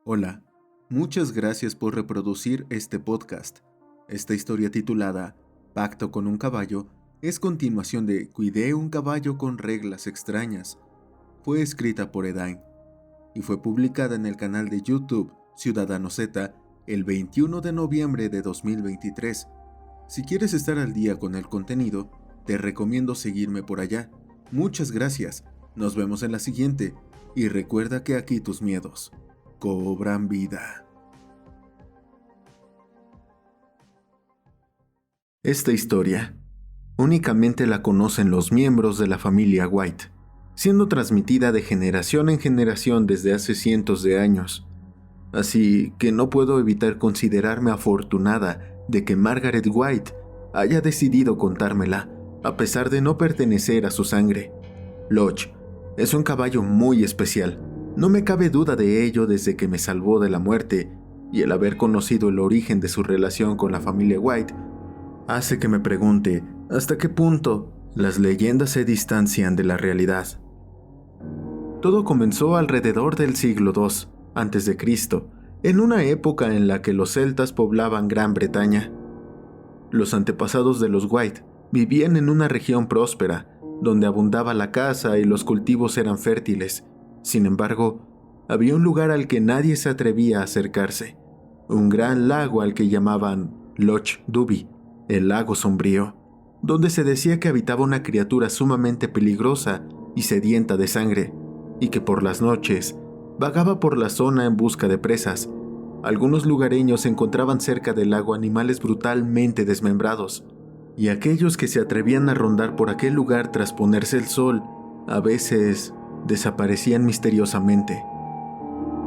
Hola, muchas gracias por reproducir este podcast. Esta historia titulada Pacto con un caballo es continuación de Cuidé un caballo con reglas extrañas. Fue escrita por Edain y fue publicada en el canal de YouTube Ciudadano Z el 21 de noviembre de 2023. Si quieres estar al día con el contenido, te recomiendo seguirme por allá. Muchas gracias, nos vemos en la siguiente y recuerda que aquí tus miedos cobran vida. Esta historia únicamente la conocen los miembros de la familia White, siendo transmitida de generación en generación desde hace cientos de años. Así que no puedo evitar considerarme afortunada de que Margaret White haya decidido contármela, a pesar de no pertenecer a su sangre. Lodge es un caballo muy especial. No me cabe duda de ello desde que me salvó de la muerte, y el haber conocido el origen de su relación con la familia White hace que me pregunte hasta qué punto las leyendas se distancian de la realidad. Todo comenzó alrededor del siglo II a.C., en una época en la que los celtas poblaban Gran Bretaña. Los antepasados de los White vivían en una región próspera, donde abundaba la caza y los cultivos eran fértiles. Sin embargo, había un lugar al que nadie se atrevía a acercarse, un gran lago al que llamaban Loch Duby, el lago sombrío, donde se decía que habitaba una criatura sumamente peligrosa y sedienta de sangre, y que por las noches vagaba por la zona en busca de presas. Algunos lugareños encontraban cerca del lago animales brutalmente desmembrados, y aquellos que se atrevían a rondar por aquel lugar tras ponerse el sol, a veces desaparecían misteriosamente.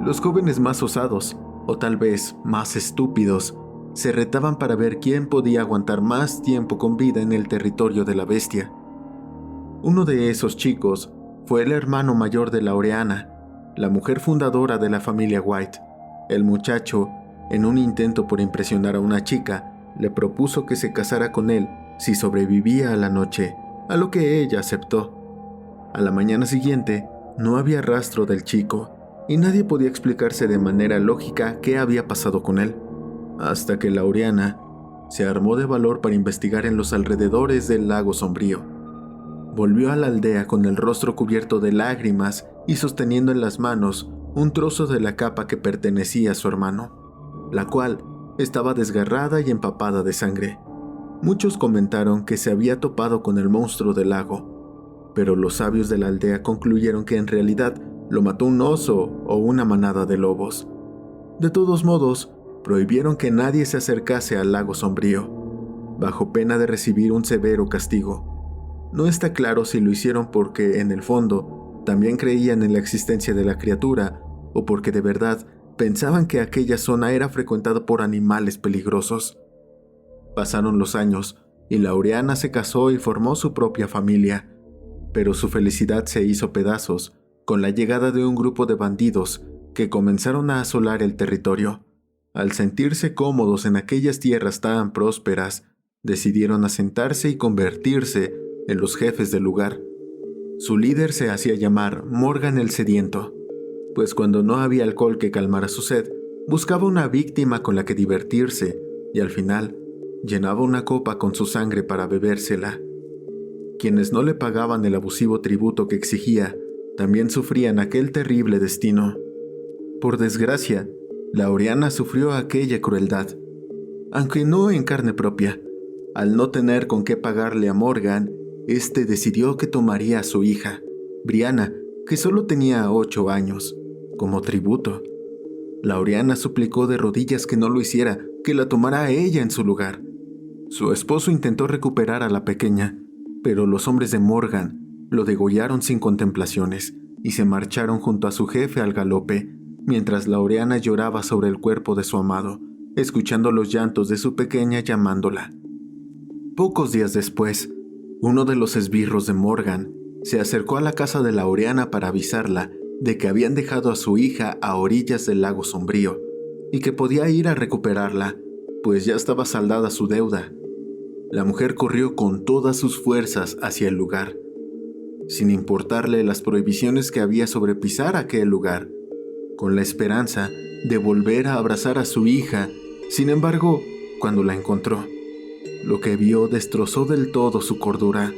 Los jóvenes más osados, o tal vez más estúpidos, se retaban para ver quién podía aguantar más tiempo con vida en el territorio de la bestia. Uno de esos chicos fue el hermano mayor de Laureana, la mujer fundadora de la familia White. El muchacho, en un intento por impresionar a una chica, le propuso que se casara con él si sobrevivía a la noche, a lo que ella aceptó. A la mañana siguiente, no había rastro del chico, y nadie podía explicarse de manera lógica qué había pasado con él, hasta que Laureana se armó de valor para investigar en los alrededores del lago sombrío. Volvió a la aldea con el rostro cubierto de lágrimas y sosteniendo en las manos un trozo de la capa que pertenecía a su hermano, la cual estaba desgarrada y empapada de sangre. Muchos comentaron que se había topado con el monstruo del lago, pero los sabios de la aldea concluyeron que en realidad lo mató un oso o una manada de lobos. De todos modos, prohibieron que nadie se acercase al lago sombrío, bajo pena de recibir un severo castigo. No está claro si lo hicieron porque, en el fondo, también creían en la existencia de la criatura, o porque de verdad pensaban que aquella zona era frecuentada por animales peligrosos. Pasaron los años, y Laureana se casó y formó su propia familia, pero su felicidad se hizo pedazos con la llegada de un grupo de bandidos que comenzaron a asolar el territorio. Al sentirse cómodos en aquellas tierras tan prósperas, decidieron asentarse y convertirse en los jefes del lugar. Su líder se hacía llamar Morgan el Sediento, pues cuando no había alcohol que calmara su sed, buscaba una víctima con la que divertirse y al final llenaba una copa con su sangre para bebérsela. Quienes no le pagaban el abusivo tributo que exigía, también sufrían aquel terrible destino. Por desgracia, Laureana sufrió aquella crueldad, aunque no en carne propia. Al no tener con qué pagarle a Morgan, este decidió que tomaría a su hija, Brianna, que solo tenía 8 años, como tributo. Laureana suplicó de rodillas que no lo hiciera, que la tomara a ella en su lugar. Su esposo intentó recuperar a la pequeña, pero los hombres de Morgan lo degollaron sin contemplaciones y se marcharon junto a su jefe al galope, mientras Laureana lloraba sobre el cuerpo de su amado, escuchando los llantos de su pequeña llamándola. Pocos días después, uno de los esbirros de Morgan se acercó a la casa de Laureana para avisarla de que habían dejado a su hija a orillas del lago sombrío y que podía ir a recuperarla, pues ya estaba saldada su deuda. La mujer corrió con todas sus fuerzas hacia el lugar, sin importarle las prohibiciones que había sobre pisar aquel lugar. con la esperanza de volver a abrazar a su hija. Sin embargo, cuando la encontró, lo que vio destrozó del todo su cordura.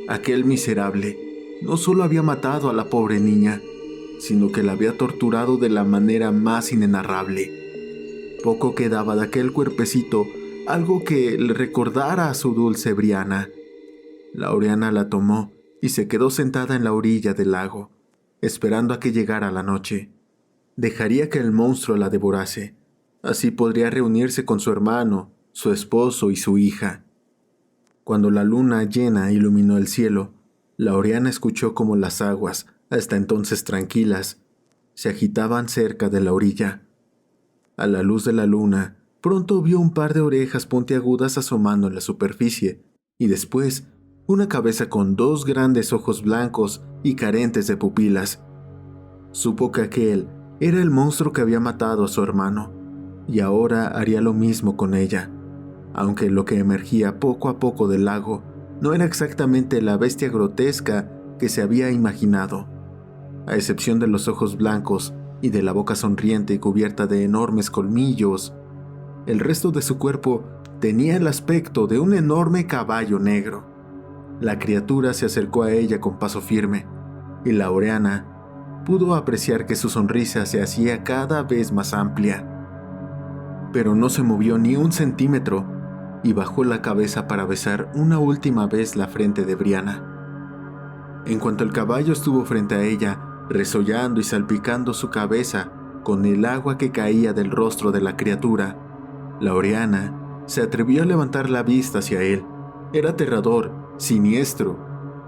Aquel miserable no solo había matado a la pobre niña, sino que la había torturado de la manera más inenarrable. Poco quedaba de aquel cuerpecito, algo que le recordara a su dulce Brianna. Laureana la tomó y se quedó sentada en la orilla del lago, esperando a que llegara la noche. Dejaría que el monstruo la devorase. Así podría reunirse con su hermano, su esposo y su hija. Cuando la luna llena iluminó el cielo, Laureana escuchó cómo las aguas, hasta entonces tranquilas, se agitaban cerca de la orilla. A la luz de la luna, pronto vio un par de orejas puntiagudas asomando en la superficie, y después una cabeza con 2 grandes ojos blancos y carentes de pupilas. Supo que aquel era el monstruo que había matado a su hermano, y ahora haría lo mismo con ella, aunque lo que emergía poco a poco del lago no era exactamente la bestia grotesca que se había imaginado. A excepción de los ojos blancos y de la boca sonriente y cubierta de enormes colmillos, el resto de su cuerpo tenía el aspecto de un enorme caballo negro. La criatura se acercó a ella con paso firme, y Laureana pudo apreciar que su sonrisa se hacía cada vez más amplia. Pero no se movió ni un centímetro y bajó la cabeza para besar una última vez la frente de Brianna. En cuanto el caballo estuvo frente a ella, resollando y salpicando su cabeza con el agua que caía del rostro de la criatura, Laureana se atrevió a levantar la vista hacia él. Era aterrador, siniestro,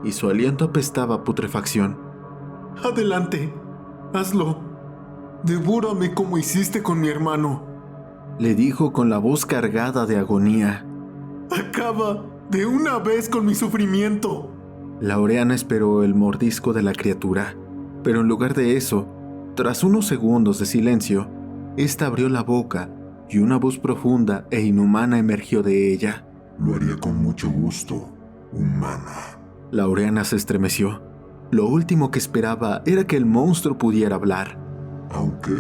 y su aliento apestaba a putrefacción. «Adelante, hazlo. Devórame como hiciste con mi hermano», le dijo con la voz cargada de agonía. «Acaba de una vez con mi sufrimiento». Laureana esperó el mordisco de la criatura, pero en lugar de eso, tras unos segundos de silencio, ésta abrió la boca y una voz profunda e inhumana emergió de ella. «Lo haría con mucho gusto, humana». Laureana se estremeció. Lo último que esperaba era que el monstruo pudiera hablar. «Aunque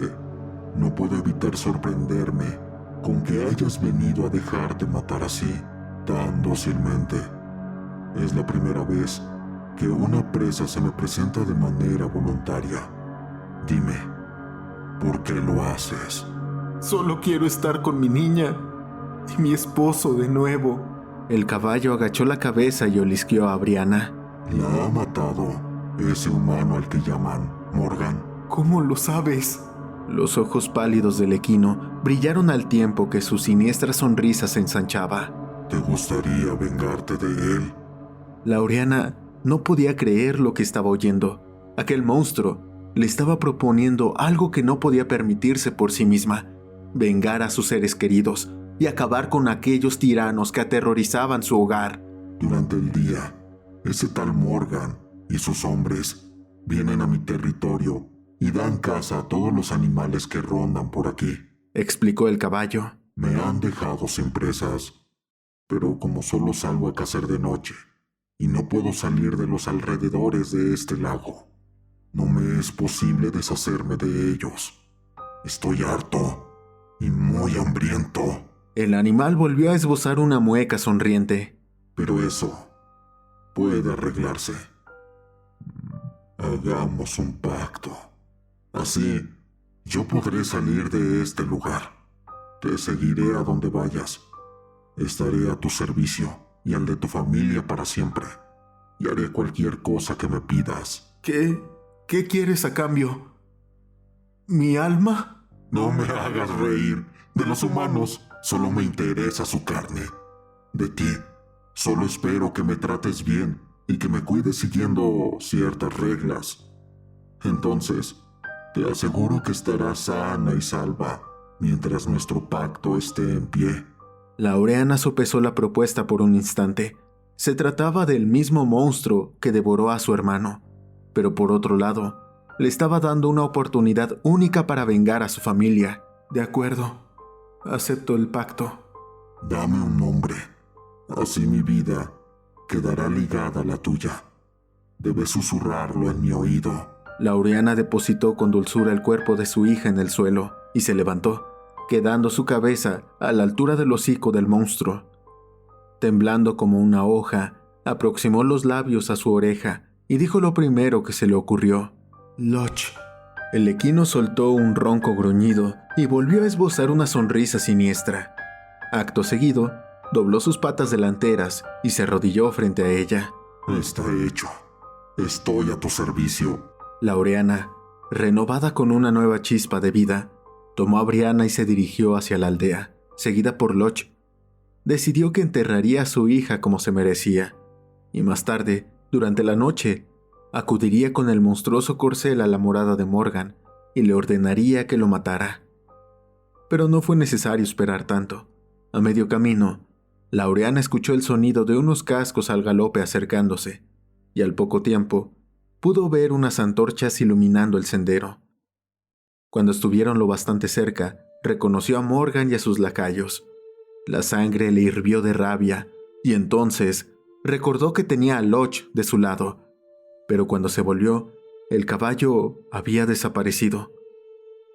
no puedo evitar sorprenderme con que hayas venido a dejarte matar así, tan dócilmente. Es la primera vez que una presa se me presenta de manera voluntaria. Dime, ¿por qué lo haces?» «Solo quiero estar con mi niña y mi esposo de nuevo». El caballo agachó la cabeza y olisqueó a Brianna. «La ha matado ese humano al que llaman Morgan». «¿Cómo lo sabes?» Los ojos pálidos del equino brillaron al tiempo que su siniestra sonrisa se ensanchaba. «¿Te gustaría vengarte de él?» Laureana no podía creer lo que estaba oyendo. Aquel monstruo le estaba proponiendo algo que no podía permitirse por sí misma: vengar a sus seres queridos y acabar con aquellos tiranos que aterrorizaban su hogar. «Durante el día, ese tal Morgan y sus hombres vienen a mi territorio y dan caza a todos los animales que rondan por aquí», explicó el caballo. «Me han dejado sin presas, pero como solo salgo a cazar de noche y no puedo salir de los alrededores de este lago, no me es posible deshacerme de ellos. Estoy harto y muy hambriento». El animal volvió a esbozar una mueca sonriente. «Pero eso puede arreglarse. Hagamos un pacto. Así, yo podré salir de este lugar. Te seguiré a donde vayas. Estaré a tu servicio y al de tu familia para siempre. Y haré cualquier cosa que me pidas». ¿Qué quieres a cambio? ¿Mi alma? «No me hagas reír. De los humanos solo me interesa su carne. De ti, solo espero que me trates bien y que me cuides siguiendo ciertas reglas. Entonces, te aseguro que estarás sana y salva mientras nuestro pacto esté en pie». Laureana sopesó la propuesta por un instante. Se trataba del mismo monstruo que devoró a su hermano, pero por otro lado, le estaba dando una oportunidad única para vengar a su familia. «De acuerdo, acepto el pacto». «Dame un nombre. Así mi vida quedará ligada a la tuya. Debes susurrarlo en mi oído». Laureana depositó con dulzura el cuerpo de su hija en el suelo y se levantó, quedando su cabeza a la altura del hocico del monstruo. Temblando como una hoja, aproximó los labios a su oreja y dijo lo primero que se le ocurrió: «Loch». El equino soltó un ronco gruñido y volvió a esbozar una sonrisa siniestra. Acto seguido, dobló sus patas delanteras y se arrodilló frente a ella. Está hecho. Estoy a tu servicio. Laureana, renovada con una nueva chispa de vida, tomó a Brianna y se dirigió hacia la aldea, seguida por Loch. Decidió que enterraría a su hija como se merecía, y más tarde, durante la noche, acudiría con el monstruoso corcel a la morada de Morgan y le ordenaría que lo matara. Pero no fue necesario esperar tanto. A medio camino, Laureana escuchó el sonido de unos cascos al galope acercándose, y al poco tiempo pudo ver unas antorchas iluminando el sendero. Cuando estuvieron lo bastante cerca, reconoció a Morgan y a sus lacayos. La sangre le hirvió de rabia, y entonces recordó que tenía a Loch de su lado, pero cuando se volvió, el caballo había desaparecido.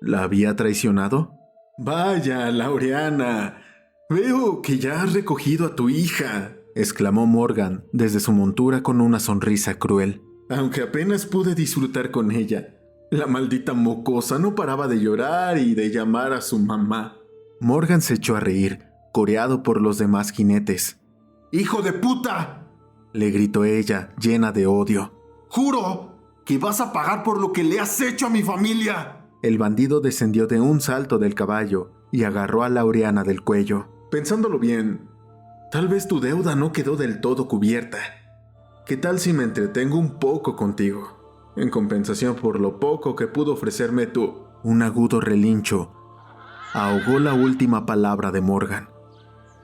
¿La había traicionado? «Vaya, Laureana, veo que ya has recogido a tu hija», exclamó Morgan desde su montura con una sonrisa cruel. «Aunque apenas pude disfrutar con ella. La maldita mocosa no paraba de llorar y de llamar a su mamá». Morgan se echó a reír, coreado por los demás jinetes. «¡Hijo de puta!», le gritó ella, llena de odio. «¡Juro que vas a pagar por lo que le has hecho a mi familia!». El bandido descendió de un salto del caballo y agarró a Laureana del cuello. «Pensándolo bien, tal vez tu deuda no quedó del todo cubierta. ¿Qué tal si me entretengo un poco contigo, en compensación por lo poco que pudo ofrecerme tú?» Un agudo relincho ahogó la última palabra de Morgan.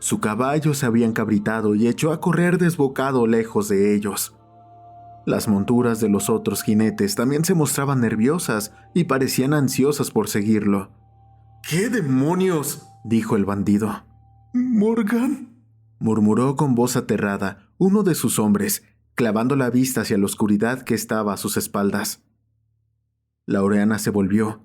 Su caballo se había encabritado y echó a correr desbocado lejos de ellos. Las monturas de los otros jinetes también se mostraban nerviosas y parecían ansiosas por seguirlo. «¿Qué demonios?», dijo el bandido. «¿Morgan?», murmuró con voz aterrada uno de sus hombres, clavando la vista hacia la oscuridad que estaba a sus espaldas. Laureana se volvió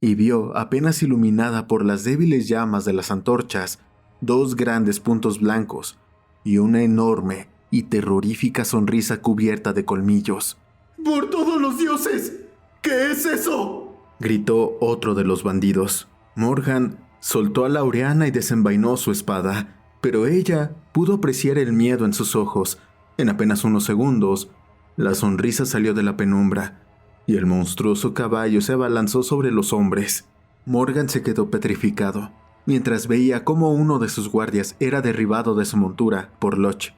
y vio, apenas iluminada por las débiles llamas de las antorchas, dos grandes puntos blancos y una enorme y terrorífica sonrisa cubierta de colmillos. «¡Por todos los dioses! ¿Qué es eso?», gritó otro de los bandidos. Morgan soltó a Laureana y desenvainó su espada, pero ella pudo apreciar el miedo en sus ojos. En apenas unos segundos, la sonrisa salió de la penumbra y el monstruoso caballo se abalanzó sobre los hombres. Morgan se quedó petrificado mientras veía cómo uno de sus guardias era derribado de su montura por Loch.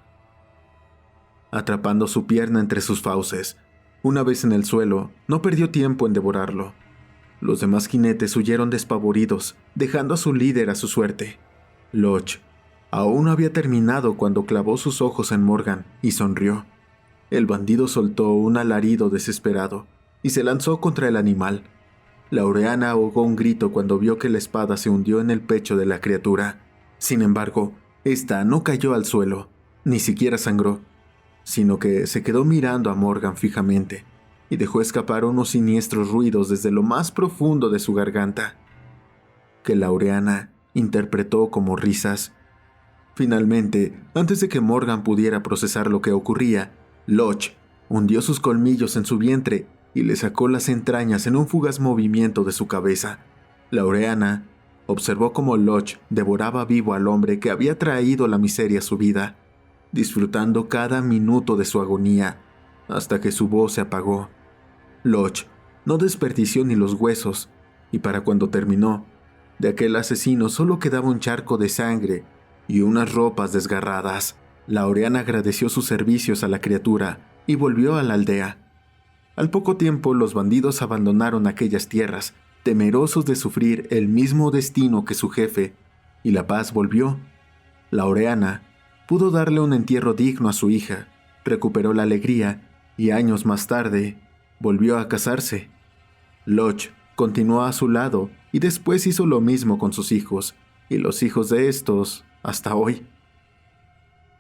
Atrapando su pierna entre sus fauces, una vez en el suelo, no perdió tiempo en devorarlo. Los demás jinetes huyeron despavoridos, dejando a su líder a su suerte. Loch aún no había terminado cuando clavó sus ojos en Morgan y sonrió. El bandido soltó un alarido desesperado y se lanzó contra el animal. Laureana ahogó un grito cuando vio que la espada se hundió en el pecho de la criatura. Sin embargo, ésta no cayó al suelo, ni siquiera sangró, sino que se quedó mirando a Morgan fijamente y dejó escapar unos siniestros ruidos desde lo más profundo de su garganta, que Laureana interpretó como risas. Finalmente, antes de que Morgan pudiera procesar lo que ocurría, Loch hundió sus colmillos en su vientre y le sacó las entrañas en un fugaz movimiento de su cabeza. Laureana observó cómo Loch devoraba vivo al hombre que había traído la miseria a su vida, disfrutando cada minuto de su agonía, hasta que su voz se apagó. Loch no desperdició ni los huesos, y para cuando terminó, de aquel asesino solo quedaba un charco de sangre y unas ropas desgarradas. Laureana agradeció sus servicios a la criatura y volvió a la aldea. Al poco tiempo, los bandidos abandonaron aquellas tierras, temerosos de sufrir el mismo destino que su jefe, y la paz volvió. Laureana pudo darle un entierro digno a su hija, recuperó la alegría y años más tarde volvió a casarse. Loch continuó a su lado y después hizo lo mismo con sus hijos y los hijos de estos hasta hoy.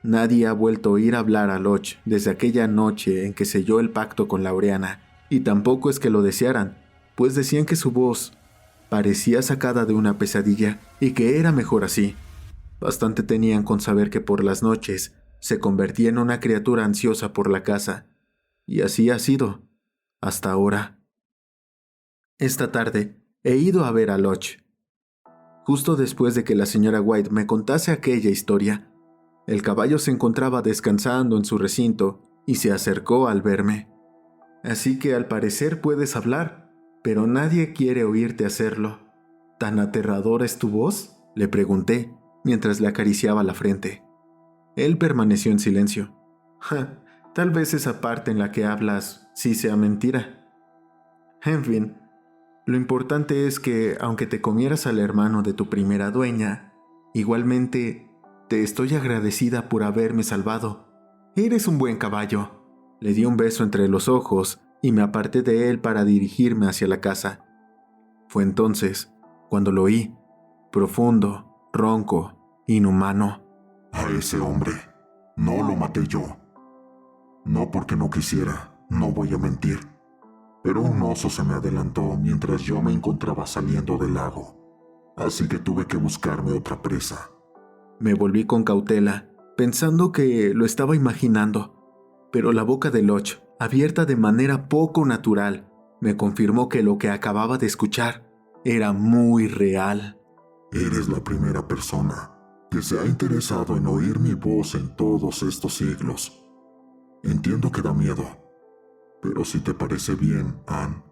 Nadie ha vuelto a oír hablar a Loch desde aquella noche en que selló el pacto con Laureana y tampoco es que lo desearan, pues decían que su voz parecía sacada de una pesadilla y que era mejor así. Bastante tenían con saber que por las noches se convertía en una criatura ansiosa por la casa, y así ha sido, hasta ahora. Esta tarde he ido a ver a Lodge. Justo después de que la señora White me contase aquella historia, el caballo se encontraba descansando en su recinto y se acercó al verme. Así que al parecer puedes hablar, pero nadie quiere oírte hacerlo. ¿Tan aterradora es tu voz?, le pregunté, mientras le acariciaba la frente. Él permaneció en silencio. Tal vez esa parte en la que hablas sí sea mentira. En fin, lo importante es que, aunque te comieras al hermano de tu primera dueña, igualmente te estoy agradecida por haberme salvado. Eres un buen caballo. Le di un beso entre los ojos y me aparté de él para dirigirme hacia la casa. Fue entonces cuando lo oí, profundo, ronco, inhumano. A ese hombre no lo maté yo. No porque no quisiera, no voy a mentir. Pero un oso se me adelantó mientras yo me encontraba saliendo del lago. Así que tuve que buscarme otra presa. Me volví con cautela, pensando que lo estaba imaginando. Pero la boca de Lodge, abierta de manera poco natural, me confirmó que lo que acababa de escuchar era muy real. Eres la primera persona que se ha interesado en oír mi voz en todos estos siglos. Entiendo que da miedo, pero si te parece bien, Anne,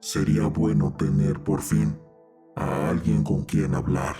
sería bueno tener por fin a alguien con quien hablar.